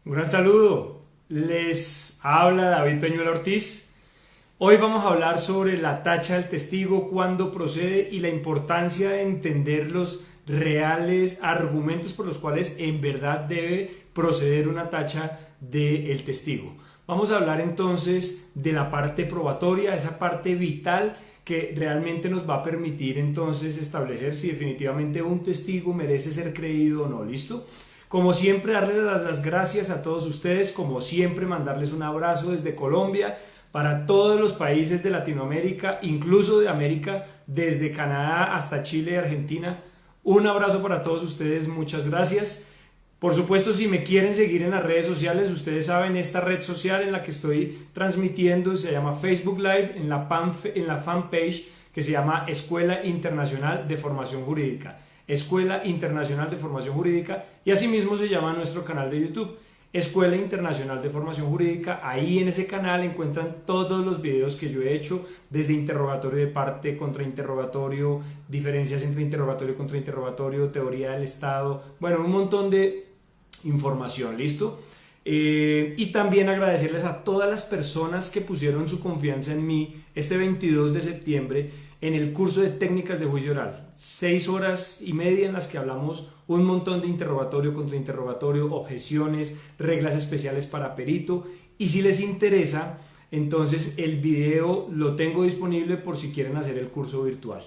Un gran saludo, les habla David Peñuela Ortiz. Hoy vamos a hablar sobre la tacha del testigo, cuándo procede y la importancia de entender los reales argumentos por los cuales en verdad debe proceder una tacha del testigo. Vamos a hablar entonces de la parte probatoria, esa parte vital que realmente nos va a permitir entonces establecer si definitivamente un testigo merece ser creído o no. ¿Listo? Como siempre, darles las gracias a todos ustedes, como siempre mandarles un abrazo desde Colombia, para todos los países de Latinoamérica, incluso de América, desde Canadá hasta Chile y Argentina. Un abrazo para todos ustedes, muchas gracias. Por supuesto, si me quieren seguir en las redes sociales, ustedes saben, esta red social en la que estoy transmitiendo se llama Facebook Live, en la fanpage que se llama Escuela Internacional de Formación Jurídica. Escuela Internacional de Formación Jurídica, y asimismo se llama nuestro canal de YouTube, Escuela Internacional de Formación Jurídica. Ahí en ese canal encuentran todos los videos que yo he hecho, desde interrogatorio de parte, contrainterrogatorio, diferencias entre interrogatorio y contrainterrogatorio, teoría del Estado, bueno, un montón de información. ¿Listo? Y también agradecerles a todas las personas que pusieron su confianza en mí este 22 de septiembre en el curso de técnicas de juicio oral. 6 horas y media en las que hablamos un montón de interrogatorio, contrainterrogatorio, objeciones, reglas especiales para perito. Y si les interesa, entonces el video lo tengo disponible por si quieren hacer el curso virtual.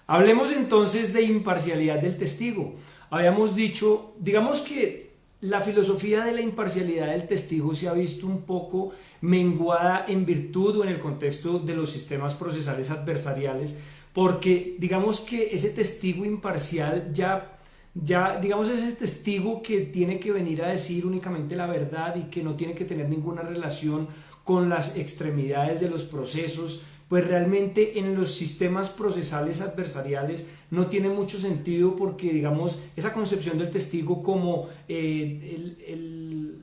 Hablemos entonces de imparcialidad del testigo. Habíamos dicho, digamos que la filosofía de la imparcialidad del testigo se ha visto un poco menguada en virtud o en el contexto de los sistemas procesales adversariales, porque digamos que ese testigo imparcial ya digamos ese testigo que tiene que venir a decir únicamente la verdad y que no tiene que tener ninguna relación con las extremidades de los procesos, pues realmente en los sistemas procesales adversariales no tiene mucho sentido, porque digamos esa concepción del testigo como el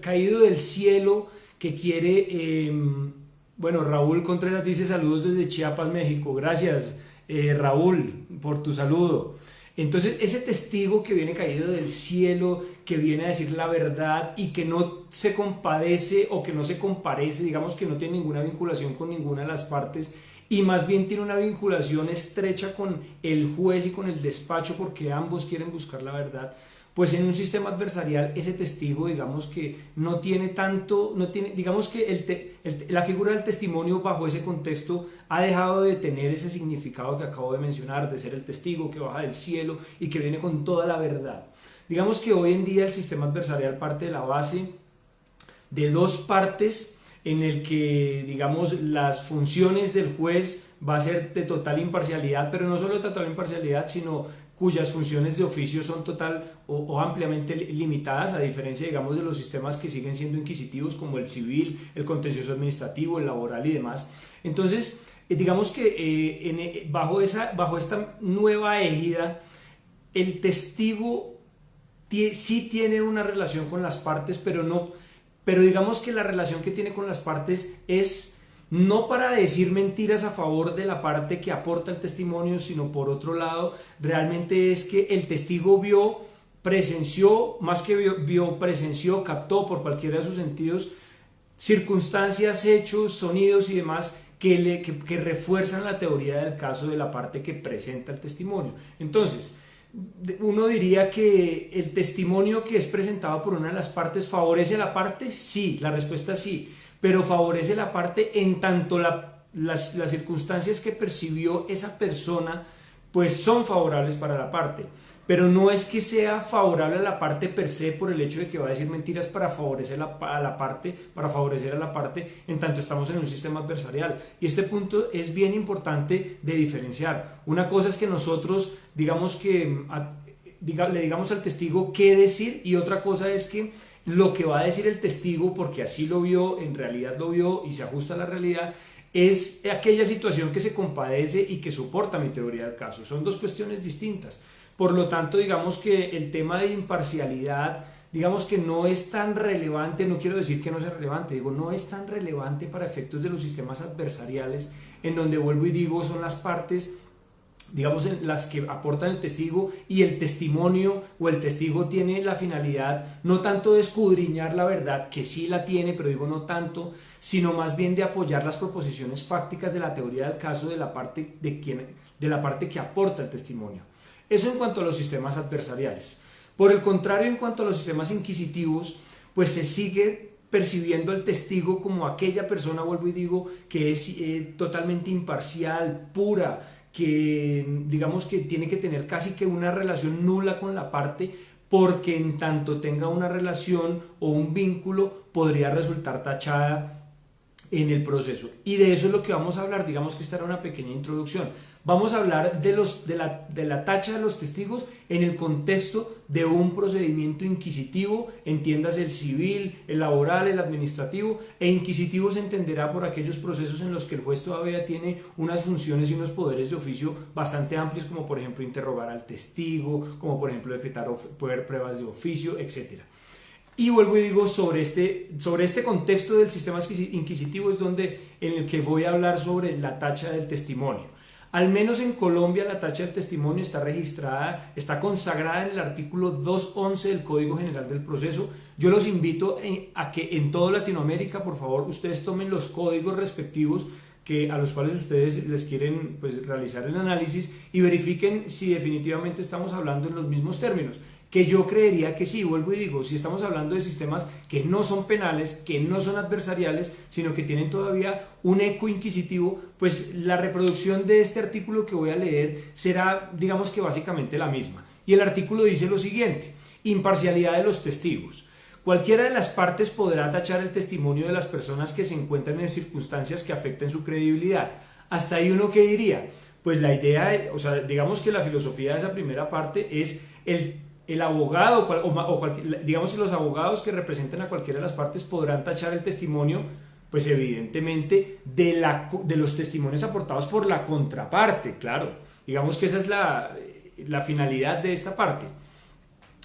caído del cielo que quiere, bueno, Raúl Contreras dice saludos desde Chiapas, México. Gracias, Raúl, por tu saludo. Entonces ese testigo que viene caído del cielo, que viene a decir la verdad y que no se compadece o que no se comparece, digamos que no tiene ninguna vinculación con ninguna de las partes y más bien tiene una vinculación estrecha con el juez y con el despacho, porque ambos quieren buscar la verdad, pues en un sistema adversarial ese testigo digamos que no tiene tanto, digamos que la figura del testimonio bajo ese contexto ha dejado de tener ese significado que acabo de mencionar, de ser el testigo que baja del cielo y que viene con toda la verdad. Digamos que hoy en día el sistema adversarial parte de la base de dos partes, en el que digamos las funciones del juez va a ser de total imparcialidad, pero no solo de total imparcialidad, sino cuyas funciones de oficio son total o ampliamente limitadas, a diferencia digamos de los sistemas que siguen siendo inquisitivos como el civil, el contencioso administrativo, el laboral y demás. Entonces digamos que bajo esta nueva égida el testigo sí tiene una relación con las partes, pero digamos que la relación que tiene con las partes es no para decir mentiras a favor de la parte que aporta el testimonio, sino por otro lado, realmente es que el testigo presenció, más que presenció, captó por cualquiera de sus sentidos circunstancias, hechos, sonidos y demás que refuerzan la teoría del caso de la parte que presenta el testimonio. Entonces, uno diría que el testimonio que es presentado por una de las partes favorece a la parte. Sí, la respuesta es sí, pero favorece a la parte en tanto las circunstancias que percibió esa persona pues son favorables para la parte, pero no es que sea favorable a la parte per se por el hecho de que va a decir mentiras para favorecer a la parte, en tanto estamos en un sistema adversarial. Y este punto es bien importante de diferenciar. Una cosa es que nosotros digamos que le digamos al testigo qué decir, y otra cosa es que lo que va a decir el testigo, porque así lo vio, en realidad lo vio y se ajusta a la realidad, es aquella situación que se compadece y que soporta mi teoría del caso. Son dos cuestiones distintas. Por lo tanto, digamos que el tema de imparcialidad, digamos que no es tan relevante, no quiero decir que no sea relevante, digo, no es tan relevante para efectos de los sistemas adversariales, en donde vuelvo y digo, son las partes digamos, en las que aportan el testigo, y el testimonio o el testigo tiene la finalidad no tanto de escudriñar la verdad, que sí la tiene, pero digo no tanto, sino más bien de apoyar las proposiciones fácticas de la teoría del caso de la parte, de la parte que aporta el testimonio. Eso en cuanto a los sistemas adversariales. Por el contrario, en cuanto a los sistemas inquisitivos, pues se sigue percibiendo al testigo como aquella persona, vuelvo y digo, que es totalmente imparcial, pura, que digamos que tiene que tener casi que una relación nula con la parte, porque en tanto tenga una relación o un vínculo podría resultar tachada en el proceso. Y de eso es lo que vamos a hablar. Digamos que esta era una pequeña introducción. Vamos a hablar de la tacha de los testigos en el contexto de un procedimiento inquisitivo, entiéndase el civil, el laboral, el administrativo, e inquisitivo se entenderá por aquellos procesos en los que el juez todavía tiene unas funciones y unos poderes de oficio bastante amplios, como por ejemplo interrogar al testigo, como por ejemplo decretar pruebas de oficio, etc. Y vuelvo y digo, sobre este contexto del sistema inquisitivo es en el que voy a hablar sobre la tacha del testimonio. Al menos en Colombia la tacha del testimonio está registrada, está consagrada en el artículo 211 del Código General del Proceso. Yo los invito a que en toda Latinoamérica, por favor, ustedes tomen los códigos respectivos a los cuales ustedes les quieren pues, realizar el análisis, y verifiquen si definitivamente estamos hablando en los mismos términos. Que yo creería que sí, vuelvo y digo, si estamos hablando de sistemas que no son penales, que no son adversariales, sino que tienen todavía un eco inquisitivo, pues la reproducción de este artículo que voy a leer será, digamos que básicamente la misma. Y el artículo dice lo siguiente: imparcialidad de los testigos. Cualquiera de las partes podrá tachar el testimonio de las personas que se encuentran en circunstancias que afecten su credibilidad. Hasta ahí uno que diría, pues la idea, o sea, digamos que la filosofía de esa primera parte es el abogado, digamos que los abogados que representan a cualquiera de las partes podrán tachar el testimonio, pues evidentemente, de los testimonios aportados por la contraparte, claro. Digamos que esa es la finalidad de esta parte.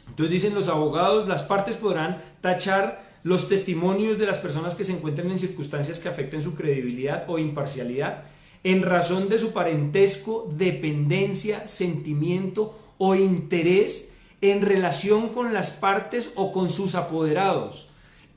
Entonces dicen los abogados, las partes podrán tachar los testimonios de las personas que se encuentren en circunstancias que afecten su credibilidad o imparcialidad en razón de su parentesco, dependencia, sentimiento o interés en relación con las partes o con sus apoderados,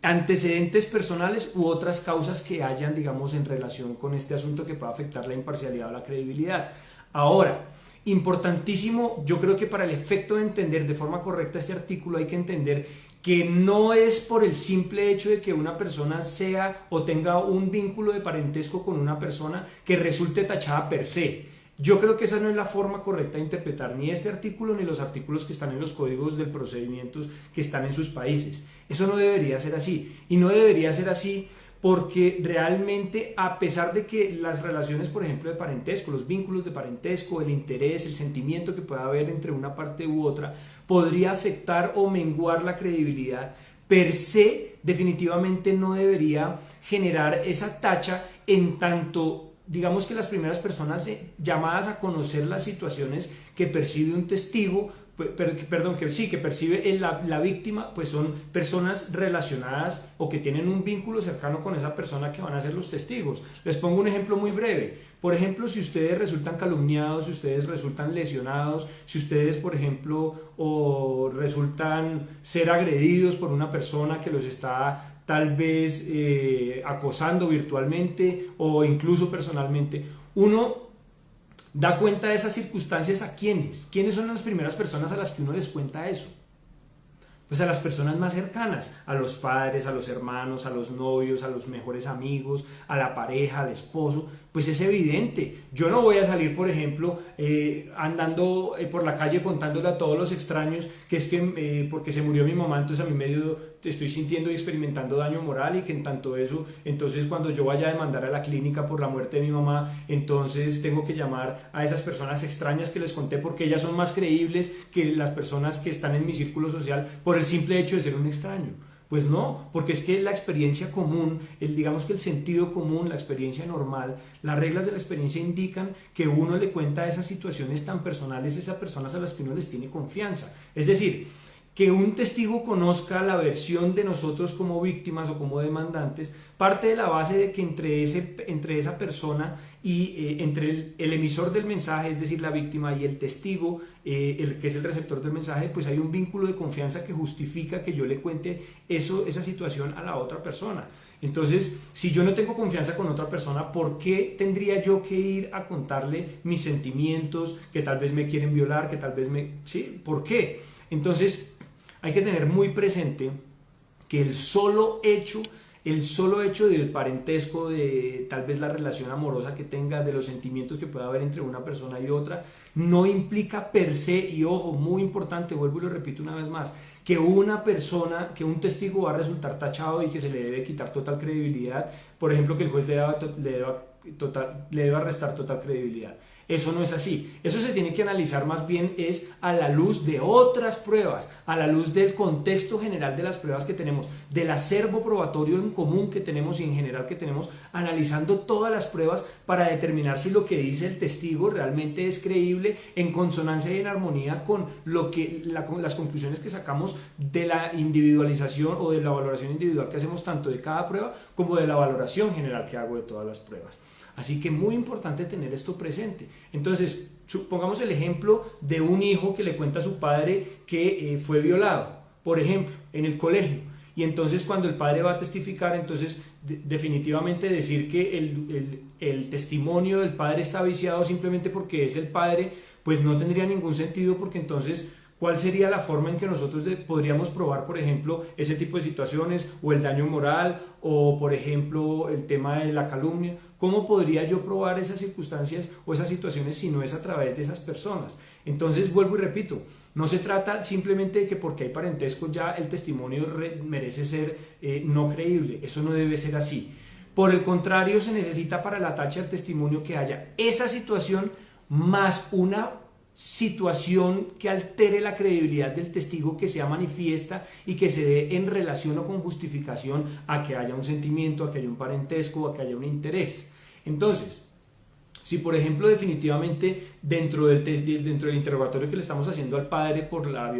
antecedentes personales u otras causas que hayan, digamos, en relación con este asunto que pueda afectar la imparcialidad o la credibilidad. Ahora, importantísimo, yo creo que para el efecto de entender de forma correcta este artículo hay que entender que no es por el simple hecho de que una persona sea o tenga un vínculo de parentesco con una persona que resulte tachada per se. Yo creo que esa no es la forma correcta de interpretar ni este artículo ni los artículos que están en los códigos del procedimiento que están en sus países. Eso no debería ser así. Y no debería ser así porque realmente, a pesar de que las relaciones, por ejemplo, de parentesco, los vínculos de parentesco, el interés, el sentimiento que pueda haber entre una parte u otra, podría afectar o menguar la credibilidad, per se definitivamente no debería generar esa tacha en tanto, digamos que las primeras personas llamadas a conocer las situaciones que percibe un testigo, que percibe la víctima, pues son personas relacionadas o que tienen un vínculo cercano con esa persona que van a ser los testigos. Les pongo un ejemplo muy breve. Por ejemplo, si ustedes resultan calumniados, si ustedes resultan lesionados, si ustedes, por ejemplo, o resultan ser agredidos por una persona que los está tal vez acosando virtualmente o incluso personalmente, uno da cuenta de esas circunstancias a quiénes son las primeras personas a las que uno les cuenta eso. Pues a las personas más cercanas, a los padres, a los hermanos, a los novios, a los mejores amigos, a la pareja, al esposo. Pues es evidente, yo no voy a salir, por ejemplo, andando por la calle contándole a todos los extraños que es que porque se murió mi mamá, entonces a mí estoy sintiendo y experimentando daño moral, y que en tanto eso, entonces cuando yo vaya a demandar a la clínica por la muerte de mi mamá, entonces tengo que llamar a esas personas extrañas que les conté porque ellas son más creíbles que las personas que están en mi círculo social por el simple hecho de ser un extraño. Pues no, porque es que la experiencia común, digamos que el sentido común, la experiencia normal, las reglas de la experiencia indican que uno le cuenta esas situaciones tan personales a esas personas a las que uno les tiene confianza. Es decir, que un testigo conozca la versión de nosotros como víctimas o como demandantes, parte de la base de que entre esa persona y entre el emisor del mensaje, es decir, la víctima, y el testigo, el que es el receptor del mensaje, pues hay un vínculo de confianza que justifica que yo le cuente esa situación a la otra persona. Entonces, si yo no tengo confianza con otra persona, ¿por qué tendría yo que ir a contarle mis sentimientos, que tal vez me quieren violar, que tal vez ¿Sí? ¿Por qué? Entonces, hay que tener muy presente que el solo hecho del parentesco, de tal vez la relación amorosa que tenga, de los sentimientos que pueda haber entre una persona y otra, no implica per se, y ojo, muy importante, vuelvo y lo repito una vez más, que un testigo va a resultar tachado y que se le debe quitar total credibilidad, por ejemplo, que el juez le deba restar total credibilidad. Eso no es así. Eso se tiene que analizar más bien es a la luz de otras pruebas, a la luz del contexto general de las pruebas que tenemos, del acervo probatorio en común que tenemos y en general que tenemos, analizando todas las pruebas para determinar si lo que dice el testigo realmente es creíble, en consonancia y en armonía con las conclusiones que sacamos de la individualización o de la valoración individual que hacemos tanto de cada prueba como de la valoración general que hago de todas las pruebas. Así que muy importante tener esto presente. Entonces, pongamos el ejemplo de un hijo que le cuenta a su padre que fue violado, por ejemplo, en el colegio. Y entonces cuando el padre va a testificar, entonces definitivamente decir que el testimonio del padre está viciado simplemente porque es el padre, pues no tendría ningún sentido, porque entonces ¿cuál sería la forma en que nosotros podríamos probar, por ejemplo, ese tipo de situaciones, o el daño moral, o por ejemplo el tema de la calumnia? ¿Cómo podría yo probar esas circunstancias o esas situaciones si no es a través de esas personas? Entonces vuelvo y repito, no se trata simplemente de que porque hay parentesco ya el testimonio merece ser no creíble. Eso no debe ser así. Por el contrario, se necesita para la tacha del testimonio que haya esa situación más una situación que altere la credibilidad del testigo, que sea manifiesta y que se dé en relación o con justificación a que haya un sentimiento, a que haya un parentesco, a que haya un interés. Entonces, si por ejemplo definitivamente dentro del interrogatorio que le estamos haciendo al padre por la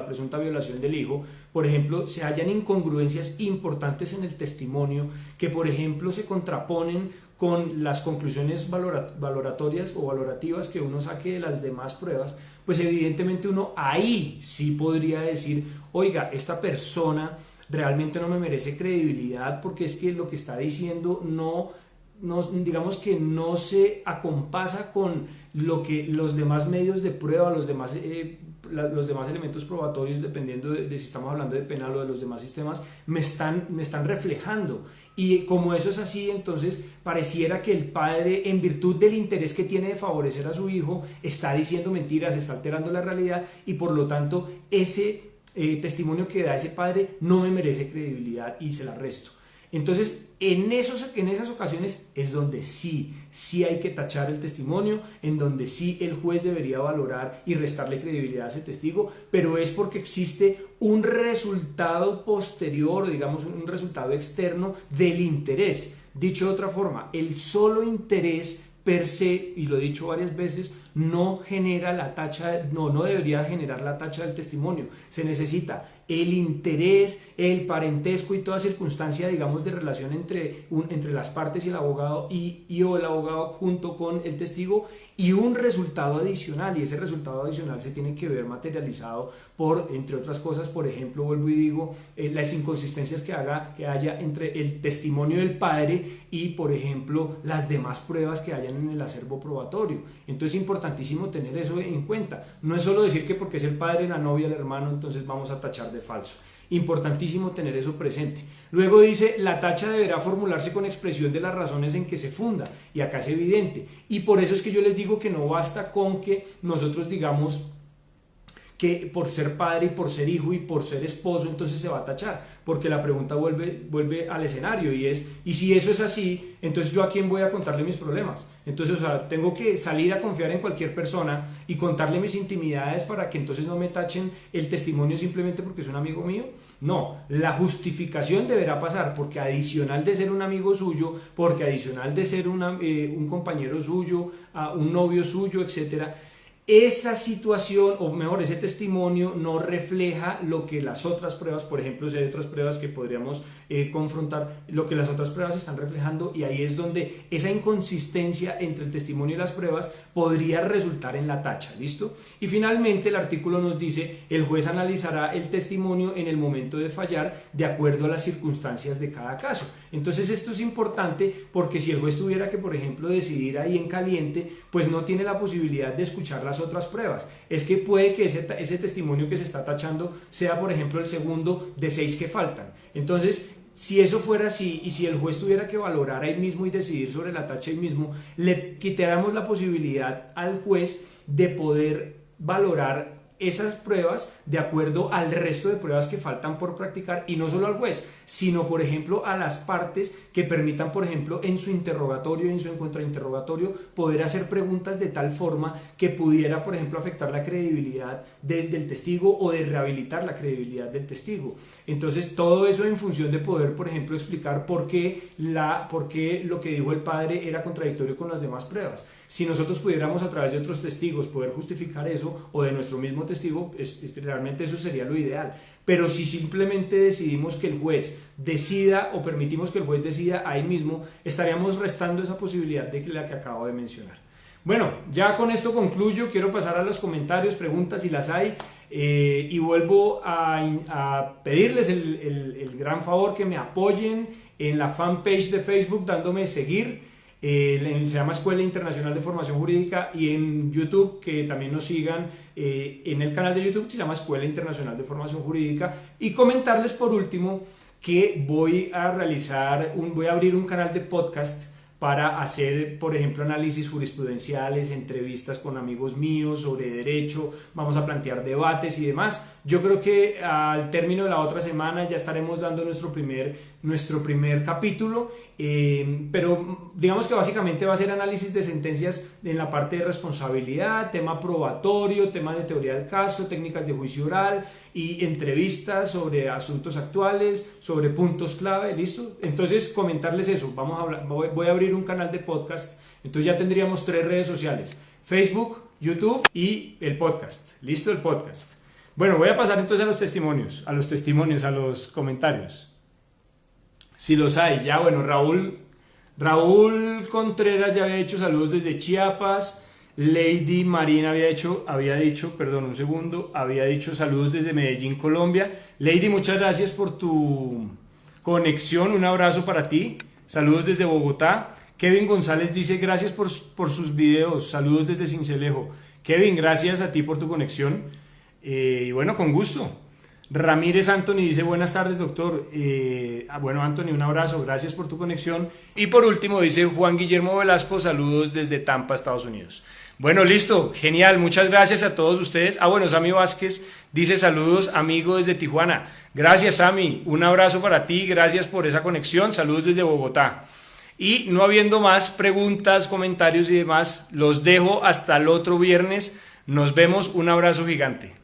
presunta violación del hijo, por ejemplo, se hallan incongruencias importantes en el testimonio que por ejemplo se contraponen con las conclusiones valoratorias o valorativas que uno saque de las demás pruebas, pues evidentemente uno ahí sí podría decir, oiga, esta persona realmente no me merece credibilidad porque es que lo que está diciendo digamos que no se acompasa con lo que los demás medios de prueba, los demás elementos probatorios, dependiendo de si estamos hablando de penal o de los demás sistemas, me están reflejando. Y como eso es así, entonces pareciera que el padre, en virtud del interés que tiene de favorecer a su hijo, está diciendo mentiras, está alterando la realidad, y por lo tanto ese testimonio que da ese padre no me merece credibilidad y se la resto. Entonces, en esas ocasiones es donde sí hay que tachar el testimonio, en donde sí el juez debería valorar y restarle credibilidad a ese testigo, pero es porque existe un resultado posterior, digamos un resultado externo del interés. Dicho de otra forma, el solo interés per se, y lo he dicho varias veces, no debería generar la tacha del testimonio. Se necesita el interés, el parentesco y toda circunstancia, digamos, de relación entre las partes y el abogado o el abogado junto con el testigo, y un resultado adicional, y ese resultado adicional se tiene que ver materializado por, entre otras cosas, por ejemplo, vuelvo y digo, las inconsistencias que haya entre el testimonio del padre y, por ejemplo, las demás pruebas que hayan en el acervo probatorio. Entonces es importantísimo tener eso en cuenta. No es solo decir que porque es el padre, la novia, el hermano, entonces vamos a tachar de falso. Importantísimo tener eso presente. Luego dice, la tacha deberá formularse con expresión de las razones en que se funda, y acá es evidente. Y por eso es que yo les digo que no basta con que nosotros digamos que por ser padre y por ser hijo y por ser esposo entonces se va a tachar, porque la pregunta vuelve al escenario, y es, y si eso es así, entonces yo a quién voy a contarle mis problemas. Entonces, o sea, tengo que salir a confiar en cualquier persona y contarle mis intimidades para que entonces no me tachen el testimonio simplemente porque es un amigo mío. No, la justificación deberá pasar porque adicional de ser un amigo suyo, porque adicional de ser un compañero suyo, un novio suyo, etcétera, esa situación, o mejor, ese testimonio no refleja lo que las otras pruebas, por ejemplo, si hay otras pruebas que podríamos confrontar, lo que las otras pruebas están reflejando, y ahí es donde esa inconsistencia entre el testimonio y las pruebas podría resultar en la tacha, ¿listo? Y finalmente el artículo nos dice, el juez analizará el testimonio en el momento de fallar de acuerdo a las circunstancias de cada caso. Entonces esto es importante porque si el juez tuviera que, por ejemplo, decidir ahí en caliente, pues no tiene la posibilidad de escuchar las otras pruebas. Es que puede que ese testimonio que se está tachando sea, por ejemplo, el segundo de 6 que faltan. Entonces, si eso fuera así y si el juez tuviera que valorar ahí mismo y decidir sobre la tacha ahí mismo, le quitáramos la posibilidad al juez de poder valorar esas pruebas de acuerdo al resto de pruebas que faltan por practicar, y no solo al juez, sino por ejemplo a las partes que permitan, por ejemplo, en su interrogatorio y en su contrainterrogatorio poder hacer preguntas de tal forma que pudiera, por ejemplo, afectar la credibilidad del testigo o de rehabilitar la credibilidad del testigo. Entonces todo eso en función de poder, por ejemplo, explicar por qué lo que dijo el padre era contradictorio con las demás pruebas. Si nosotros pudiéramos a través de otros testigos poder justificar eso, o de nuestro mismo testigo, realmente eso sería lo ideal. Pero si simplemente decidimos que el juez decida o permitimos que el juez decida ahí mismo, estaríamos restando esa posibilidad de la que acabo de mencionar. Bueno, ya con esto concluyo. Quiero pasar a los comentarios, preguntas si las hay, y vuelvo a pedirles el gran favor que me apoyen en la fanpage de Facebook dándome seguir. Se llama Escuela Internacional de Formación Jurídica, y en YouTube que también nos sigan en el canal de YouTube que se llama Escuela Internacional de Formación Jurídica, y comentarles por último que voy a abrir un canal de podcast para hacer, por ejemplo, análisis jurisprudenciales, entrevistas con amigos míos sobre derecho, vamos a plantear debates y demás. Yo creo que al término de la otra semana ya estaremos dando nuestro primer capítulo, pero digamos que básicamente va a ser análisis de sentencias en la parte de responsabilidad, tema probatorio, tema de teoría del caso, técnicas de juicio oral y entrevistas sobre asuntos actuales, sobre puntos clave, ¿listo? Entonces comentarles eso, voy a abrir un canal de podcast, entonces ya tendríamos 3 redes sociales: Facebook, YouTube y el podcast, ¿listo? El podcast. Bueno, voy a pasar entonces a los comentarios. Si los hay, ya bueno, Raúl Contreras ya había hecho saludos desde Chiapas. Lady Marina había dicho saludos desde Medellín, Colombia. Lady, muchas gracias por tu conexión, un abrazo para ti. Saludos desde Bogotá. Kevin González dice gracias por sus videos, saludos desde Sincelejo. Kevin, gracias a ti por tu conexión. Y bueno, con gusto. Ramírez Anthony dice buenas tardes, doctor. Bueno, Anthony, un abrazo, gracias por tu conexión. Y por último dice Juan Guillermo Velasco, saludos desde Tampa, Estados Unidos. Bueno, listo, genial, muchas gracias a todos ustedes. Bueno, Sammy Vázquez dice saludos, amigo desde Tijuana. Gracias, Sammy, un abrazo para ti, gracias por esa conexión, saludos desde Bogotá. Y no habiendo más preguntas, comentarios y demás, los dejo hasta el otro viernes. Nos vemos, un abrazo gigante.